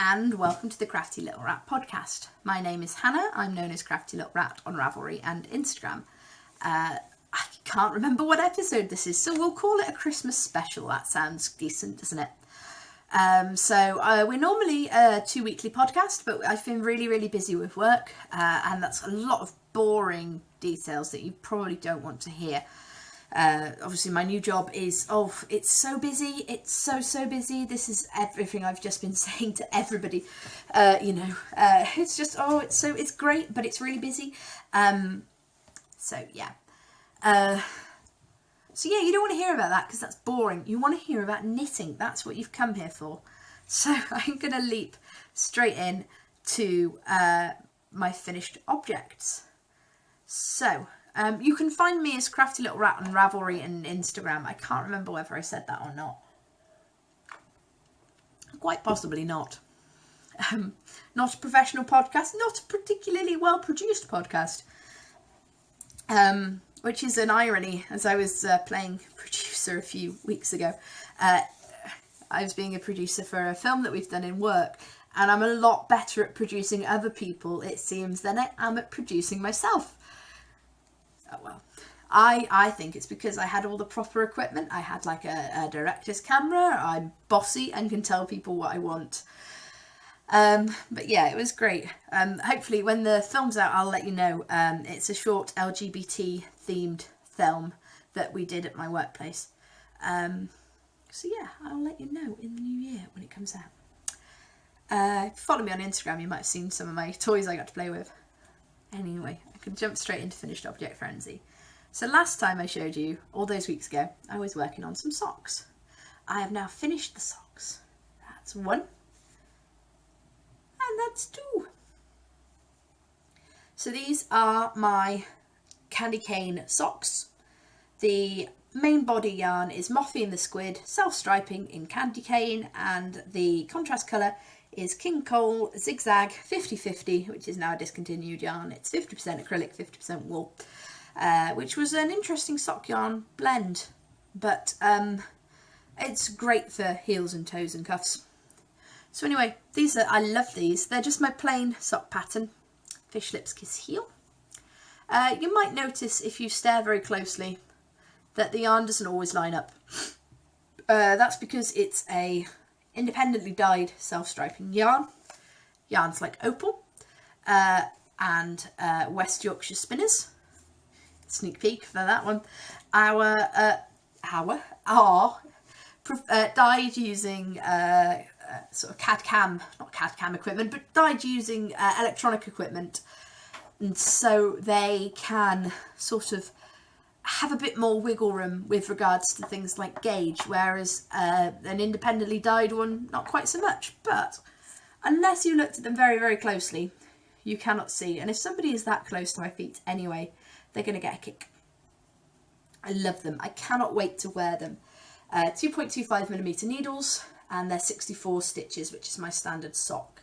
and welcome to the Crafty Little Rat podcast. My name is Hannah. I'm known as Crafty Little Rat on Ravelry and Instagram. I can't remember what episode this is, so we'll call it a Christmas special. That sounds decent, doesn't it? We're normally a 2-weekly podcast, but I've been really busy with work, and that's a lot of boring details that you probably don't want to hear. Obviously my new job is, it's so busy, it's so busy. This is everything I've just been saying to everybody. It's just, it's great, but it's really busy. You don't want to hear about that because that's boring. You want to hear about knitting. That's what you've come here for. So I'm going to leap straight in to my finished objects. So you can find me as Crafty Little Rat on Ravelry and Instagram. I can't remember whether I said that or not. Quite possibly not. Not a professional podcast, not a particularly well-produced podcast. Which is an irony, as I was playing producer a few weeks ago. I was being a producer for a film that we've done in work, and I'm a lot better at producing other people, it seems, than I am at producing myself. Oh well, I think it's because I had all the proper equipment. I had like a director's camera. I'm bossy and can tell people what I want. But yeah, it was great. Hopefully when the film's out, I'll let you know. It's a short LGBT themed film that we did at my workplace. I'll let you know in the new year when it comes out. If you follow me on Instagram, you might have seen some of my toys I got to play with. Anyway, I can jump straight into finished object frenzy. So last time I showed you, all those weeks ago, I was working on some socks. I have now finished the socks. That's 1. And that's 2. So these are my candy cane socks. The main body yarn is Mothie and the Squid, self-striping in candy cane, and the contrast colour is King Cole Zigzag 50/50, which is now a discontinued yarn. It's 50% acrylic, 50% wool, which was an interesting sock yarn blend, but it's great for heels and toes and cuffs. So anyway, I love these. They're just my plain sock pattern, fish lips kiss heel. You might notice if you stare very closely that the yarn doesn't always line up. That's because it's a independently dyed self-striping yarn. Yarns like Opal and West Yorkshire Spinners. Sneak peek for that one. Are dyed using sort of not CAD-CAM equipment, but dyed using electronic equipment. And so they can sort of have a bit more wiggle room with regards to things like gauge, whereas an independently dyed one, not quite so much. But unless you looked at them very closely, you cannot see. And if somebody is that close to my feet anyway, they're going to get a kick. I love them. I cannot wait to wear them. 2.25mm needles, and they're 64 stitches, which is my standard sock.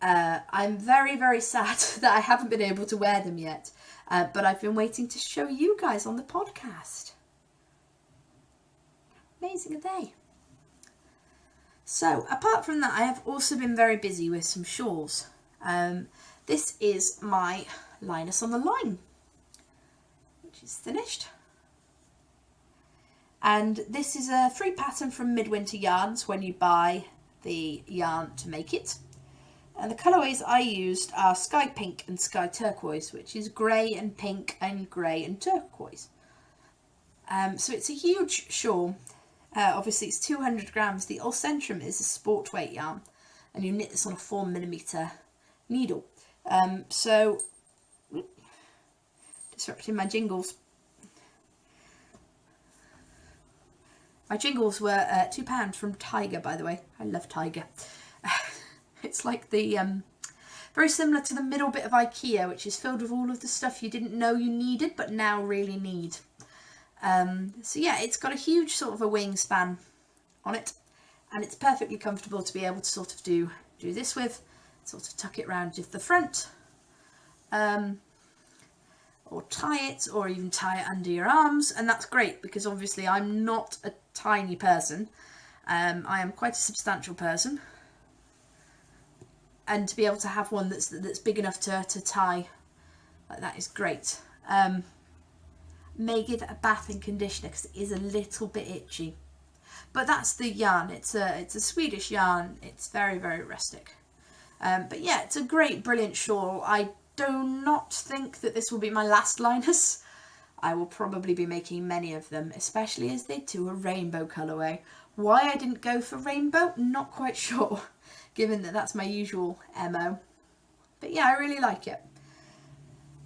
I'm very sad that I haven't been able to wear them yet, but I've been waiting to show you guys on the podcast. Amazing are they? So apart from that, I have also been very busy with some shawls. This is my Linus on the Line, which is finished. And this is a free pattern from Midwinter Yarns when you buy the yarn to make it. And the colourways I used are Sky Pink and Sky Turquoise, which is grey and pink and grey and turquoise. So it's a huge shawl. Obviously it's 200 grams. The Ulcentrum is a sport weight yarn, and you knit this on a 4mm needle. Disrupting my jingles. My jingles were £2 from Tiger, by the way. I love Tiger. It's like the, very similar to the middle bit of IKEA, which is filled with all of the stuff you didn't know you needed, but now really need. It's got a huge sort of a wingspan on it, and it's perfectly comfortable to be able to sort of do this with, sort of tuck it round the front, or tie it, or even tie it under your arms, and that's great because obviously I'm not a tiny person. I am quite a substantial person. and to be able to have one that's big enough to tie like that is great. May give it a bath and conditioner because it is a little bit itchy, but that's the yarn. It's a Swedish yarn. It's very, very rustic, but yeah, it's a great, brilliant shawl. I do not think that this will be my last liners. I will probably be making many of them, especially as they do a rainbow colourway. Why I didn't go for rainbow, not quite sure, given that that's my usual MO. But yeah, I really like it.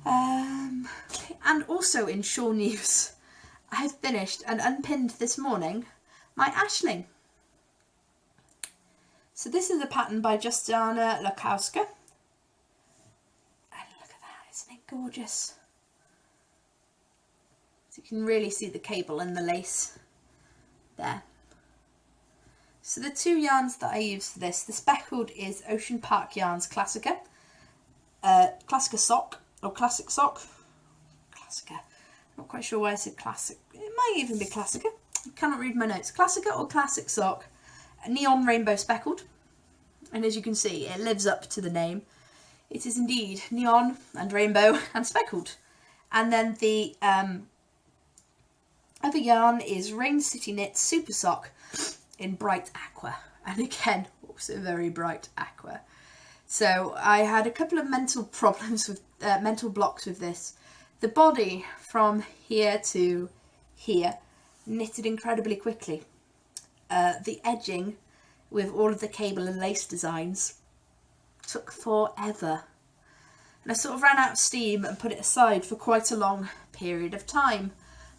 And also in shawl news, I have finished and unpinned this morning my ashling. So this is a pattern by Justyna Lukowska. And look at that, isn't it gorgeous? So you can really see the cable and the lace there. So the two yarns that I use for this, the speckled is Ocean Park Yarns Classica. Classica sock, or classic sock. Classica. Not quite sure why I said classic. It might even be Classica. I cannot read my notes. Classica or classic sock. Neon rainbow speckled. And as you can see, it lives up to the name. It is indeed neon and rainbow and speckled. And then the other yarn is Rain City Knit Super Sock in bright aqua, and again also very bright aqua. So I had a couple of mental problems with mental blocks with this. The body from here to here knitted incredibly quickly. The edging with all of the cable and lace designs took forever, and I sort of ran out of steam and put it aside for quite a long period of time.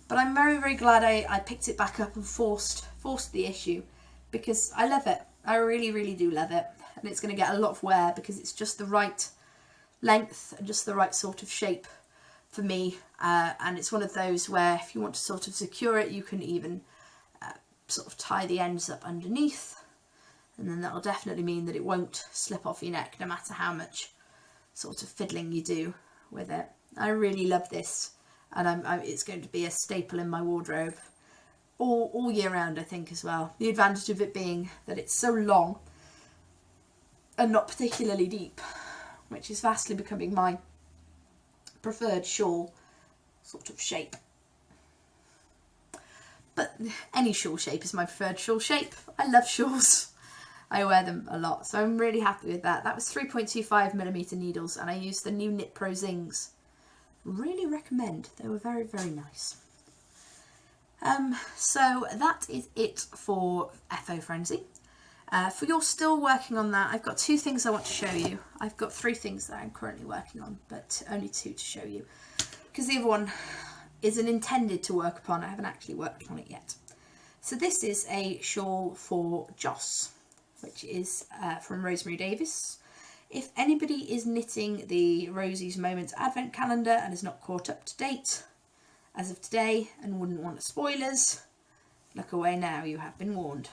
But I'm very, very glad I picked it back up and forced the issue, because I love it. I really, really do love it. And it's going to get a lot of wear because it's just the right length and just the right sort of shape for me. And it's one of those where if you want to sort of secure it, you can even sort of tie the ends up underneath. And then that'll definitely mean that it won't slip off your neck no matter how much sort of fiddling you do with it. I really love this. And it's going to be a staple in my wardrobe all year round, I think, as well. The advantage of it being that it's so long and not particularly deep, which is vastly becoming my preferred shawl sort of shape. But any shawl shape is my preferred shawl shape. I love shawls. I wear them a lot, so I'm really happy with that. That was 3.25mm needles, and I used the new Knit Pro Zings. Really recommend. They were very, very nice. So that is it for FO Frenzy. For you're still working on that, I've got two things I want to show you. I've got three things that I'm currently working on, but only two to show you, because the other one is an intended to work upon. I haven't actually worked on it yet. So this is a shawl for Joss, which is from Rosemary Davis. If anybody is knitting the Rosie's Moments Advent Calendar and is not caught up to date as of today and wouldn't want spoilers, look away now, you have been warned.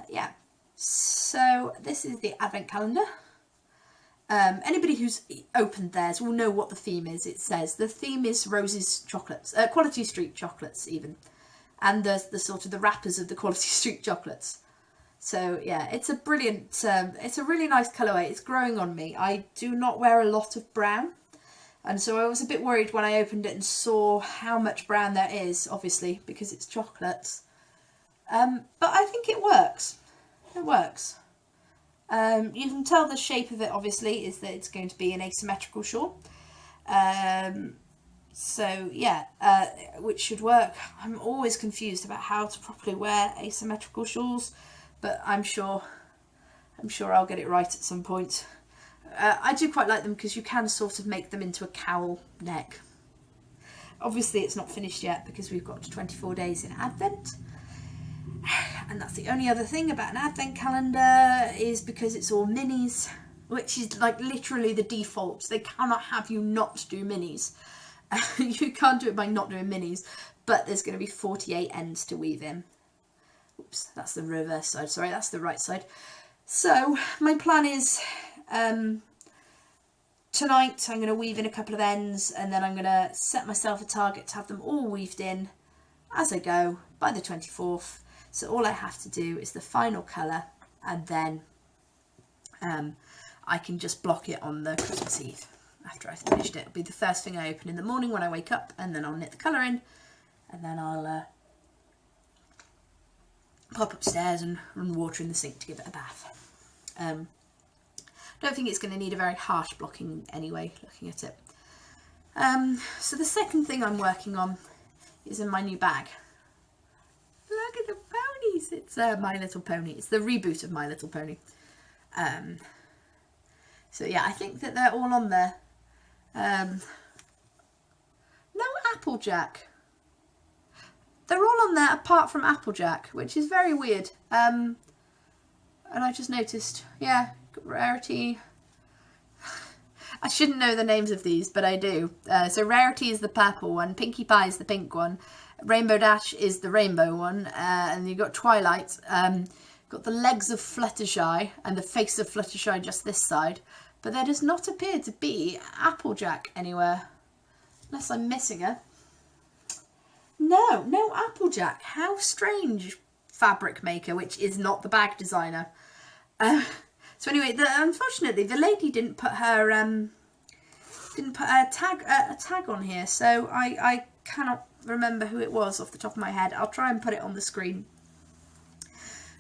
Yeah, so this is the Advent Calendar. Anybody who's opened theirs will know what the theme is. It says the theme is Rosie's chocolates, Quality Street chocolates even, and the sort of the wrappers of the Quality Street chocolates. So yeah, it's a brilliant, it's a really nice colourway. It's growing on me. I do not wear a lot of brown, and so I was a bit worried when I opened it and saw how much brown there is, obviously, because it's chocolates. But I think it works. It works. You can tell the shape of it, obviously, is that it's going to be an asymmetrical shawl. So yeah, which should work. I'm always confused about how to properly wear asymmetrical shawls, but I'm sure I'll get it right at some point. I do quite like them because you can sort of make them into a cowl neck. Obviously it's not finished yet because we've got 24 days in Advent. And that's the only other thing about an Advent calendar, is because it's all minis, which is like literally the default. They cannot have you not do minis. You can't do it by not doing minis, but there's going to be 48 ends to weave in. Oops, that's the reverse side, sorry, that's the right side. So my plan is tonight I'm going to weave in a couple of ends, and then I'm going to set myself a target to have them all weaved in as I go by the 24th. So all I have to do is the final colour, and then I can just block it on the Christmas Eve after I've finished it. It'll be the first thing I open in the morning when I wake up, and then I'll knit the colour in, and then I'll pop upstairs and run water in the sink to give it a bath. Don't think it's going to need a very harsh blocking anyway, looking at it. So the second thing I'm working on is in my new bag. Look at the ponies! It's My Little Pony. It's the reboot of My Little Pony. So yeah, I think that they're all on there. No Applejack. They're all on there apart from Applejack, which is very weird. And I just noticed, yeah, Rarity. I shouldn't know the names of these, but I do. So Rarity is the purple one, Pinkie Pie is the pink one, Rainbow Dash is the rainbow one, and you've got Twilight. Got the legs of Fluttershy and the face of Fluttershy just this side, but there does not appear to be Applejack anywhere, unless I'm missing her. No Applejack. How strange, fabric maker, which is not the bag designer. So anyway, unfortunately, the lady didn't put her tag on here, so I cannot remember who it was off the top of my head. I'll try and put it on the screen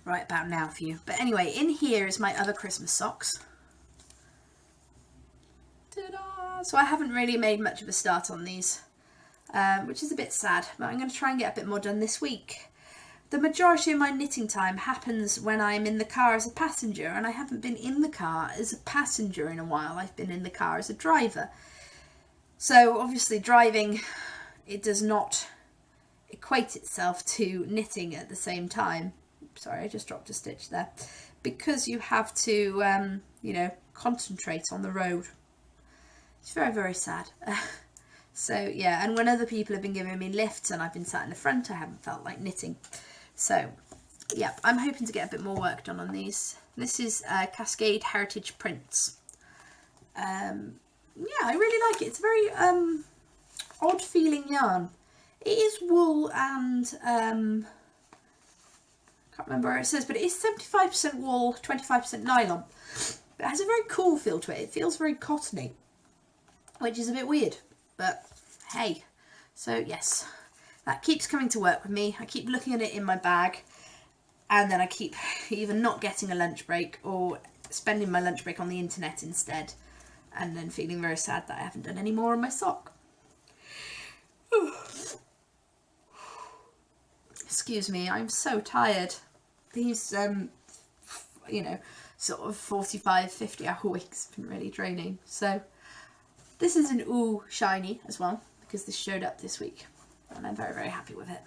right about now for you. But anyway, in here is my other Christmas socks. Ta-da! So I haven't really made much of a start on these, which is a bit sad, but I'm going to try and get a bit more done this week. The majority of my knitting time happens when I'm in the car as a passenger, and I haven't been in the car as a passenger in a while. I've been in the car as a driver. So obviously driving, it does not equate itself to knitting at the same time. Sorry, I just dropped a stitch there. Because you have to, you know, concentrate on the road. It's very, very sad. So yeah, and when other people have been giving me lifts and I've been sat in the front, I haven't felt like knitting. So, yeah, I'm hoping to get a bit more work done on these. This is Cascade Heritage Prints. Yeah, I really like it. It's a very odd feeling yarn. It is wool and, can't remember where it says, but it is 75% wool, 25% nylon. But it has a very cool feel to it. It feels very cottony, which is a bit weird, but hey. So, yes. That keeps coming to work with me. I keep looking at it in my bag, and then I keep either not getting a lunch break or spending my lunch break on the internet instead, and then feeling very sad that I haven't done any more on my sock. Excuse me, I'm so tired. These, you know, sort of 45, 50 hour weeks have been really draining. So this is an Ooh Shiny as well, because this showed up this week. And I'm very, very happy with it.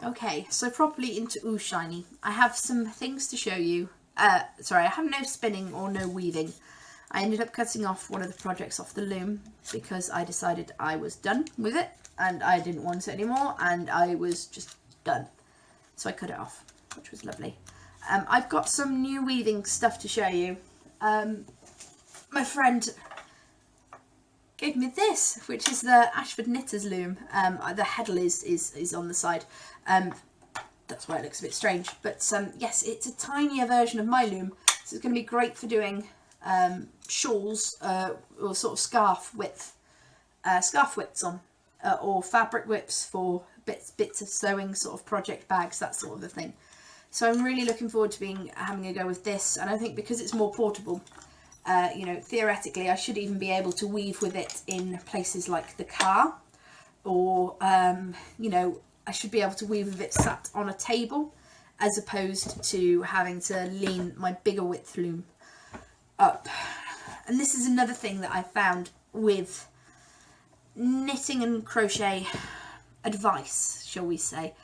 Okay, so properly into Ooh Shiny. I have some things to show you. Sorry, I have no spinning or no weaving. I ended up cutting off one of the projects off the loom because I decided I was done with it and I didn't want it anymore, and I was just done. So I cut it off, which was lovely. I've got some new weaving stuff to show you. My friend gave me this, which is the Ashford Knitters loom. The heddle is on the side. That's why it looks a bit strange. But yes, it's a tinier version of my loom, so it's going to be great for doing shawls or sort of scarf widths on, or fabric whips for bits of sewing, sort of project bags, that sort of a thing. So I'm really looking forward to having a go with this, and I think because it's more portable. You know, theoretically, I should even be able to weave with it in places like the car, or, you know, I should be able to weave with it sat on a table, as opposed to having to lean my bigger width loom up. And this is another thing that I found with knitting and crochet advice, shall we say.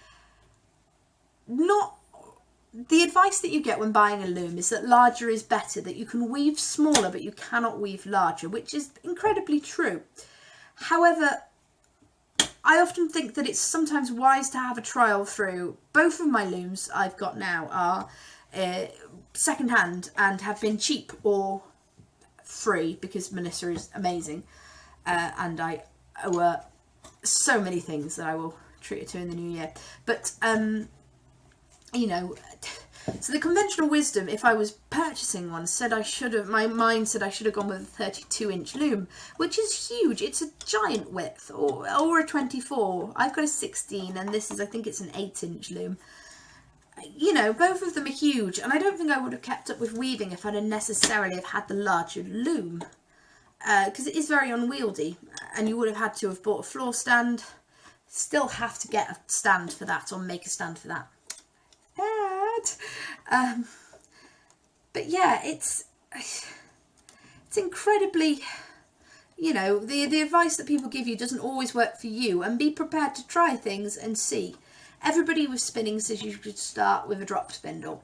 The advice that you get when buying a loom is that larger is better, that you can weave smaller but you cannot weave larger, which is incredibly true. However, I often think that it's sometimes wise to have a trial through. Both of my looms I've got now are second hand and have been cheap or free because Melissa is amazing, and I owe her so many things that I will treat her to in the new year. But you know, So the conventional wisdom, if I was purchasing one, said I should have, my mind said I should have gone with a 32-inch loom, which is huge. It's a giant width, or a 24. I've got a 16, and this is, I think it's an 8-inch loom. You know, both of them are huge, and I don't think I would have kept up with weaving if I'd have necessarily have had the larger loom, because it is very unwieldy, and you would have had to have bought a floor stand. Still have to get a stand for that, or make a stand for that. But yeah, it's incredibly, you know, the advice that people give you doesn't always work for you, and be prepared to try things and see. Everybody with spinning says you should start with a drop spindle.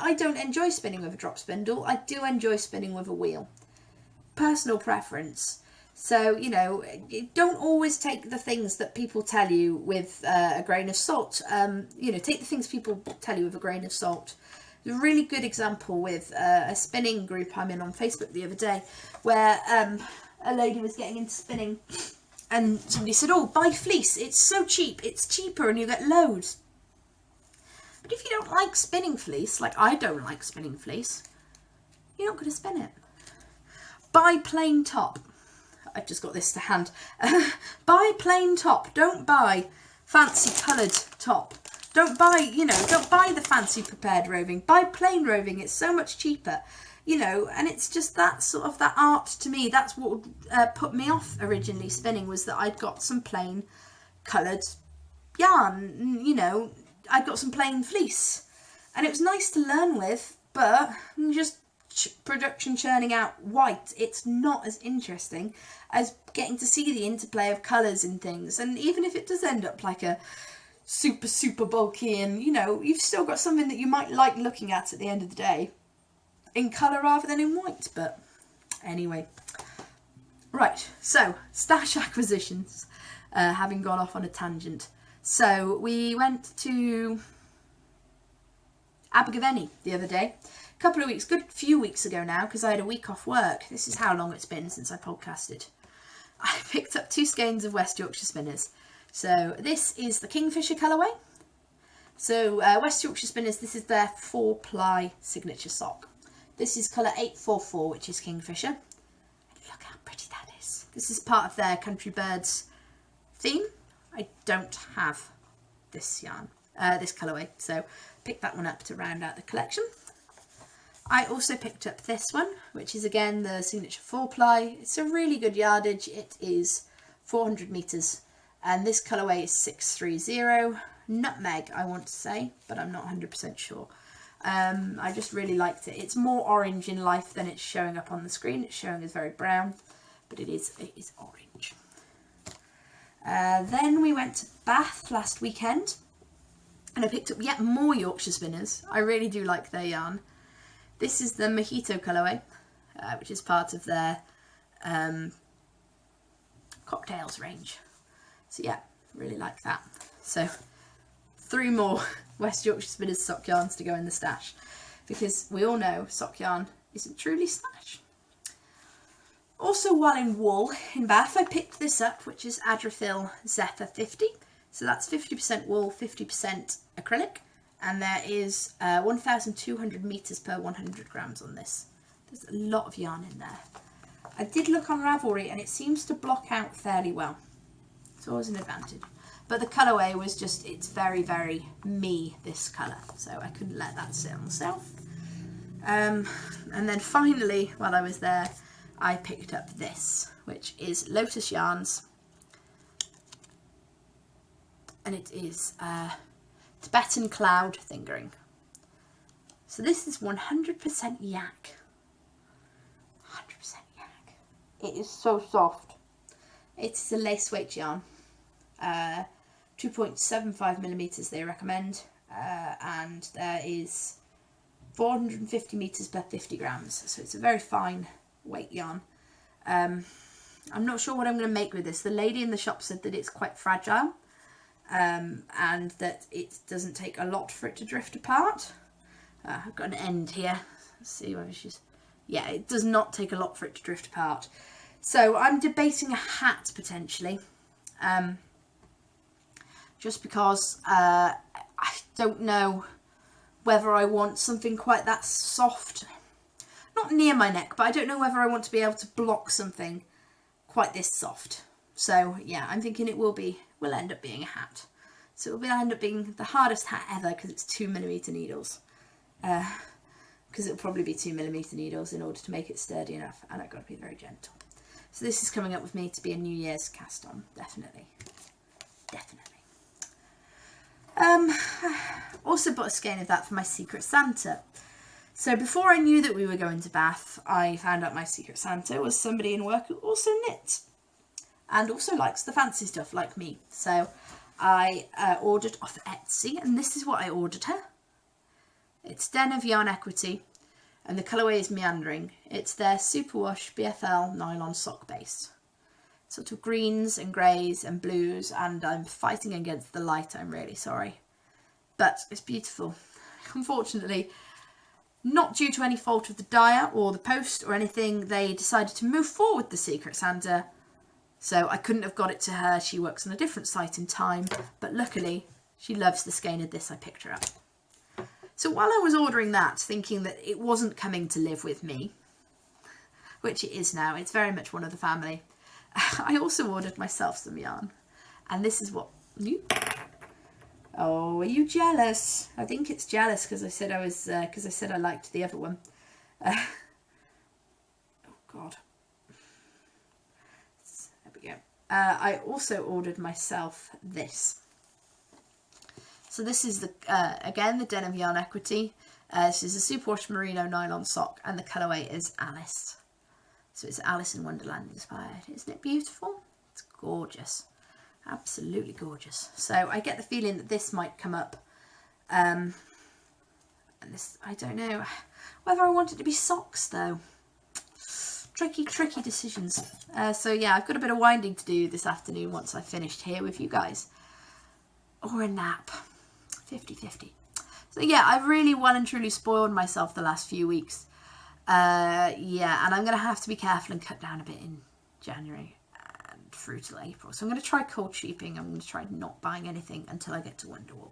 I don't enjoy spinning with a drop spindle. I do enjoy spinning with a wheel. Personal preference. So, you know, don't always take the things that people tell you with a grain of salt. You know, take the things people tell you with a grain of salt. There's a really good example with a spinning group I'm in on Facebook the other day, where a lady was getting into spinning, and somebody said, oh, buy fleece. It's so cheap. It's cheaper and you get loads. But if you don't like spinning fleece, like I don't like spinning fleece, you're not going to spin it. Buy plain top. I've just got this to hand. Buy plain top. Don't buy fancy coloured top. Don't buy, you know, don't buy the fancy prepared roving. Buy plain roving. It's so much cheaper, you know, and it's just that sort of, that art to me. That's what put me off originally spinning, was that I'd got some plain coloured yarn, you know, I'd got some plain fleece, and it was nice to learn with, but just production churning out white, it's not as interesting as getting to see the interplay of colours and things. And even if it does end up like a super bulky, and you know, you've still got something that you might like looking at the end of the day in colour rather than in white. But anyway, right, so stash acquisitions, having gone off on a tangent. So we went to Abergavenny the other day, a couple of weeks, good few weeks ago now, because I had a week off work. This is how long it's been since I podcasted. I picked up 2 skeins of West Yorkshire Spinners. So this is the Kingfisher colourway. So West Yorkshire Spinners, this is their 4-ply signature sock. This is colour 844, which is Kingfisher. And look how pretty that is. This is part of their Country Birds theme. I don't have this yarn, this colourway, so picked that one up to round out the collection. I also picked up this one, which is again the signature 4-ply. It's a really good yardage. It is 400 metres, and this colourway is 630. Nutmeg, I want to say, but I'm not 100% sure. I just really liked it. It's more orange in life than it's showing up on the screen. It's showing as very brown, but it is orange. Then we went to Bath last weekend, and I picked up yet more Yorkshire Spinners. I really do like their yarn. This is the Mojito colourway, which is part of their cocktails range. So yeah, really like that. So 3 more West Yorkshire Spinners sock yarns to go in the stash, because we all know sock yarn isn't truly stash. Also, while in wool in Bath, I picked this up, which is Adrifil Zephyr 50. So that's 50% wool, 50% acrylic, and there is 1,200 metres per 100 grams on this. There's a lot of yarn in there. I did look on Ravelry, and it seems to block out fairly well. It's always an advantage. But the colourway was just, it's very, very me, this colour, so I couldn't let that sit on myself. And then finally, while I was there, I picked up this, which is Lotus Yarns, and it is Tibetan Cloud Fingering. So this is 100% yak. 100% yak. It is so soft. It's a lace weight yarn. 2.75 millimeters they recommend, and there is 450 meters per 50 grams. So it's a very fine weight yarn. I'm not sure what I'm going to make with this. The lady in the shop said that it's quite fragile, and that it doesn't take a lot for it to drift apart. I've got an end here. Let's see whether she's... Yeah, it does not take a lot for it to drift apart. So I'm debating a hat potentially, just because I don't know whether I want something quite that soft, not near my neck, but I don't know whether I want to be able to block something quite this soft. So yeah, I'm thinking it will end up being a hat. So it will end up being the hardest hat ever because it's 2mm needles. Because it'll probably be 2mm needles in order to make it sturdy enough, and I've got to be very gentle. So this is coming up with me to be a New Year's cast on, definitely. Also bought a skein of that for my Secret Santa. So before I knew that we were going to Bath, I found out my Secret Santa was somebody in work who also knits and also likes the fancy stuff like me. So I ordered off Etsy, and this is what I ordered her. It's Den of Yarn Equity, and the colourway is Meandering. It's their Superwash BFL nylon sock base. Sort of greens and greys and blues, and I'm fighting against the light, I'm really sorry. But it's beautiful. Unfortunately, not due to any fault of the dyer or the post or anything, they decided to move forward the Secret Santa. So I couldn't have got it to her. She works on a different site in time, but luckily she loves the skein of this. I picked her up. So while I was ordering that, thinking that it wasn't coming to live with me, which it is now, it's very much one of the family, I also ordered myself some yarn. And this is what oh, are you jealous? I think it's jealous because I said I liked the other one. Oh God. There we go. I also ordered myself this. So this is the again the Den of Yarn Equity. This is a Superwash Merino nylon sock, and the colourway is Alice. So it's Alice in Wonderland inspired. Isn't it beautiful? It's gorgeous. Absolutely gorgeous. So I get the feeling that this might come up. And this, I don't know whether I want it to be socks though. Tricky decisions. So yeah, I've got a bit of winding to do this afternoon once I've finished here with you guys. Or a nap. 50-50. So yeah, I've really well and truly spoiled myself the last few weeks. Yeah, and I'm going to have to be careful and cut down a bit in January and through till April. So I'm going to try cold sheeping. I'm going to try not buying anything until I get to Wonderwall.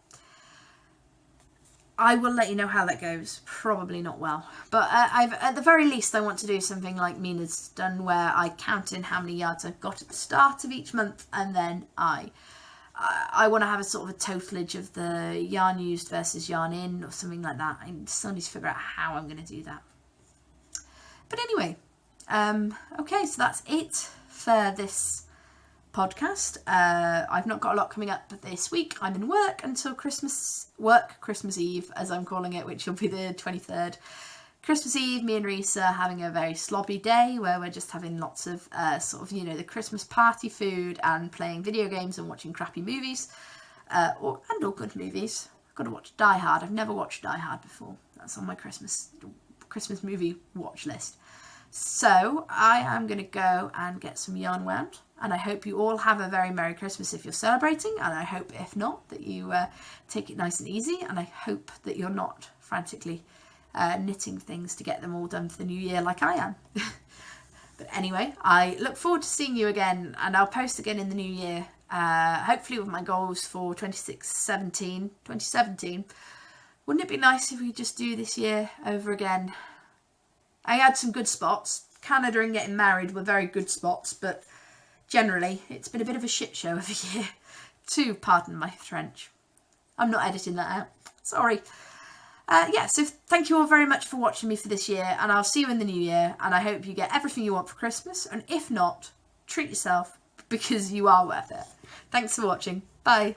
I will let you know how that goes. Probably not well. But at the very least, I want to do something like Mina's done, where I count in how many yards I've got at the start of each month, and then I want to have a sort of a totalage of the yarn used versus yarn in, or something like that. I still need to figure out how I'm going to do that. But anyway, okay, so that's it for this podcast. I've not got a lot coming up this week. I'm in work until Christmas Eve, as I'm calling it, which will be the 23rd. Christmas Eve, me and Reese are having a very slobby day where we're just having lots of sort of, you know, the Christmas party food and playing video games and watching crappy movies, and all good movies. I've got to watch Die Hard. I've never watched Die Hard before. That's on my Christmas movie watch list. So I am going to go and get some yarn wound, and I hope you all have a very Merry Christmas if you're celebrating, and I hope if not that you take it nice and easy, and I hope that you're not frantically knitting things to get them all done for the new year like I am. But anyway, I look forward to seeing you again, and I'll post again in the new year, hopefully with my goals for 2017. Wouldn't it be nice if we just do this year over again? I had some good spots. Canada and getting married were very good spots, but generally it's been a bit of a shit show of a year. To pardon my French. I'm not editing that out. Sorry. Yeah, so thank you all very much for watching me for this year, and I'll see you in the new year, and I hope you get everything you want for Christmas, and if not, treat yourself, because you are worth it. Thanks for watching. Bye.